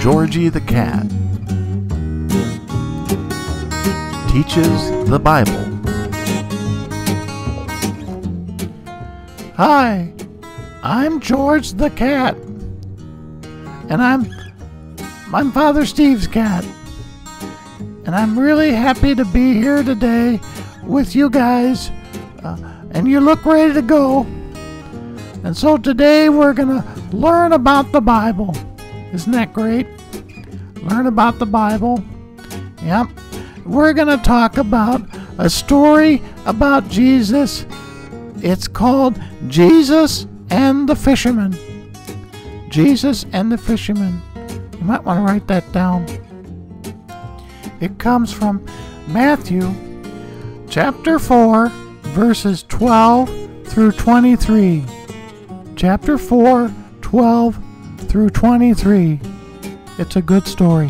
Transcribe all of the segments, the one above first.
Georgie the cat teaches the Bible. Hi, I'm George the cat, and I'm Father Steve's cat, and I'm really happy to be here today with you guys, and you look ready to go. And so today we're gonna learn about the Bible. Isn't that great? Learn about the Bible. Yep. We're gonna talk about a story about Jesus. It's called Jesus and the Fisherman. Jesus and the Fisherman. You might want to write that down. It comes from Matthew chapter 4, verses 12 through 23. Chapter 4, 12 through 23. It's a good story.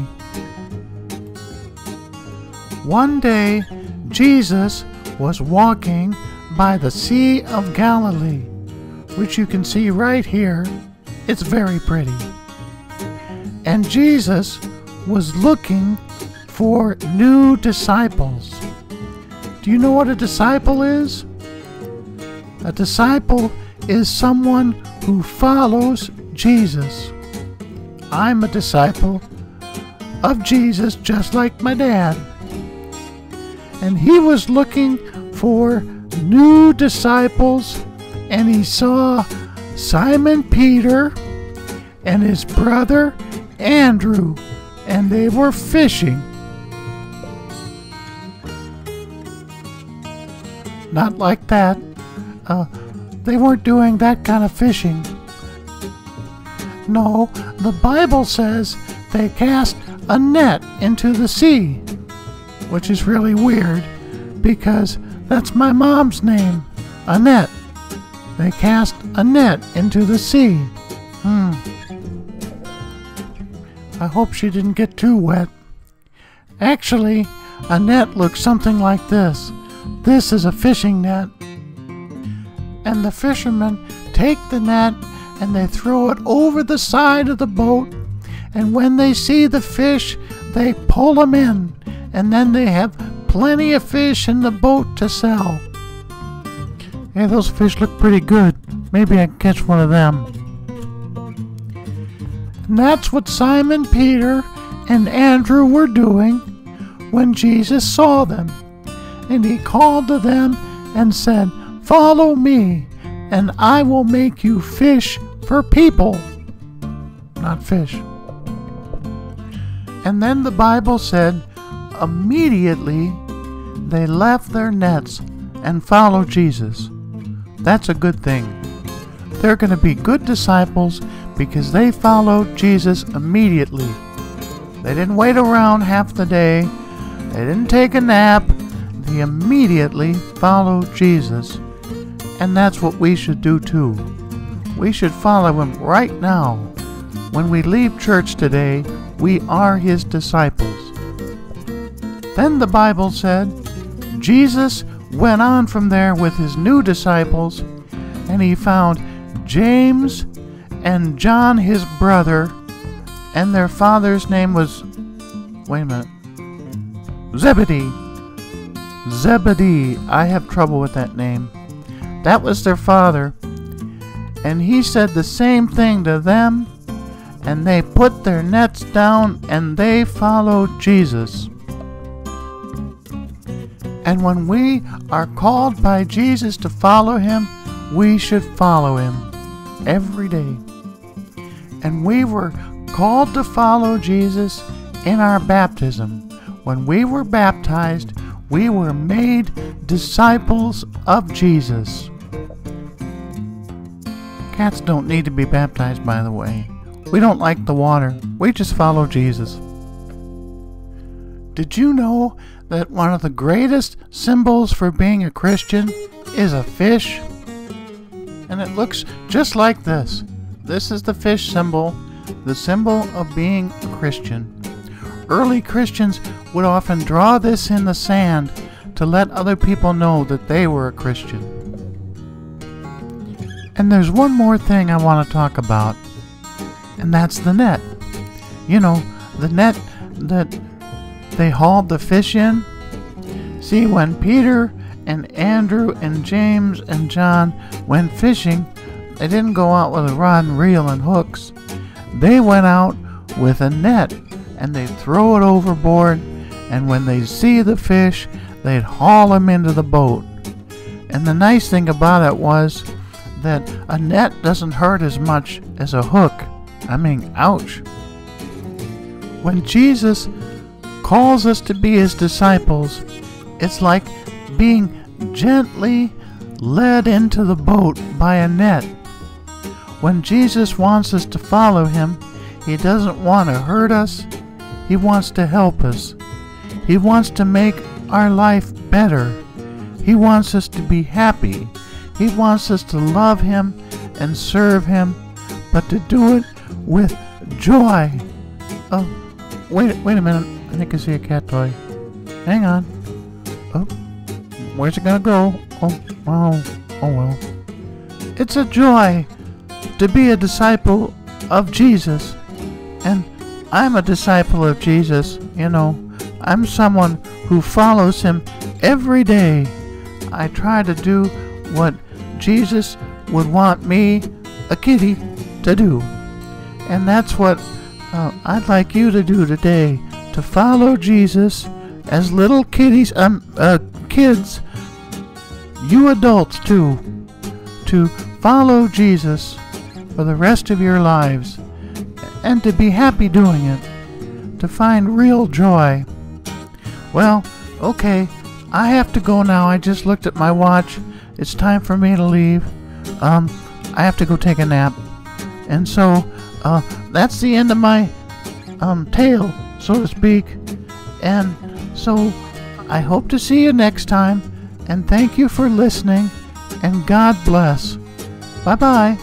One day, Jesus was walking by the Sea of Galilee, which you can see right here. It's very pretty. And Jesus was looking for new disciples. Do you know what a disciple is? A disciple is someone who follows Jesus. I'm a disciple of Jesus just like my dad. And he was looking for new disciples, and he saw Simon Peter and his brother Andrew, and they were fishing. Not like that. They weren't doing that kind of fishing. No, the Bible says they cast a net into the sea, which is really weird because that's my mom's name, Annette. They cast a net into the sea. I hope she didn't get too wet. Actually, a net looks something like this. This is a fishing net. And the fishermen take the net and they throw it over the side of the boat. And when they see the fish, they pull them in. And then they have plenty of fish in the boat to sell. Hey, those fish look pretty good. Maybe I can catch one of them. And that's what Simon Peter and Andrew were doing when Jesus saw them. And he called to them and said, "Follow me, and I will make you fish for people." Not fish. And then the Bible said, immediately they left their nets and followed Jesus. That's a good thing. They're going to be good disciples because they followed Jesus immediately. They didn't wait around half the day. They didn't take a nap. They immediately followed Jesus. And that's what we should do too. We should follow him right now. When we leave church today, we are his disciples. Then the Bible said, Jesus went on from there with his new disciples, and he found James and John, his brother, and their father's name was, Zebedee. Zebedee. I have trouble with that name. That was their father. And he said the same thing to them, and they put their nets down and they followed Jesus. And when we are called by Jesus to follow him, we should follow him every day. And we were called to follow Jesus in our baptism. When we were baptized, we were made disciples of Jesus. Cats don't need to be baptized, by the way. We don't like the water. We just follow Jesus. Did you know that one of the greatest symbols for being a Christian is a fish? And it looks just like this. This is the fish symbol, the symbol of being a Christian. Early Christians would often draw this in the sand to let other people know that they were a Christian. And there's one more thing I want to talk about, and that's the net. You know, the net that they hauled the fish in? See, when Peter and Andrew and James and John went fishing, they didn't go out with a rod and reel and hooks. They went out with a net, and they'd throw it overboard, and when they'd see the fish, they'd haul them into the boat. And the nice thing about it was that a net doesn't hurt as much as a hook. I mean, ouch. When Jesus calls us to be his disciples, it's like being gently led into the boat by a net. When Jesus wants us to follow him, he doesn't want to hurt us. He wants to help us. He wants to make our life better. He wants us to be happy. He wants us to love him and serve him, but to do it with joy. Oh, wait a minute. I think I see a cat toy. Hang on. Oh, where's it gonna go? Oh well. It's a joy to be a disciple of Jesus. And I'm a disciple of Jesus, you know. I'm someone who follows him every day. I try to do what Jesus would want me, a kitty, to do. And that's what I'd like you to do today, to follow Jesus as little kids, you adults too, to follow Jesus for the rest of your lives, and to be happy doing it, to find real joy. Well, okay, I have to go now. I just looked at my watch. It's time for me to leave. I have to go take a nap. And so, that's the end of my tale, so to speak. And so, I hope to see you next time. And thank you for listening. And God bless. Bye-bye.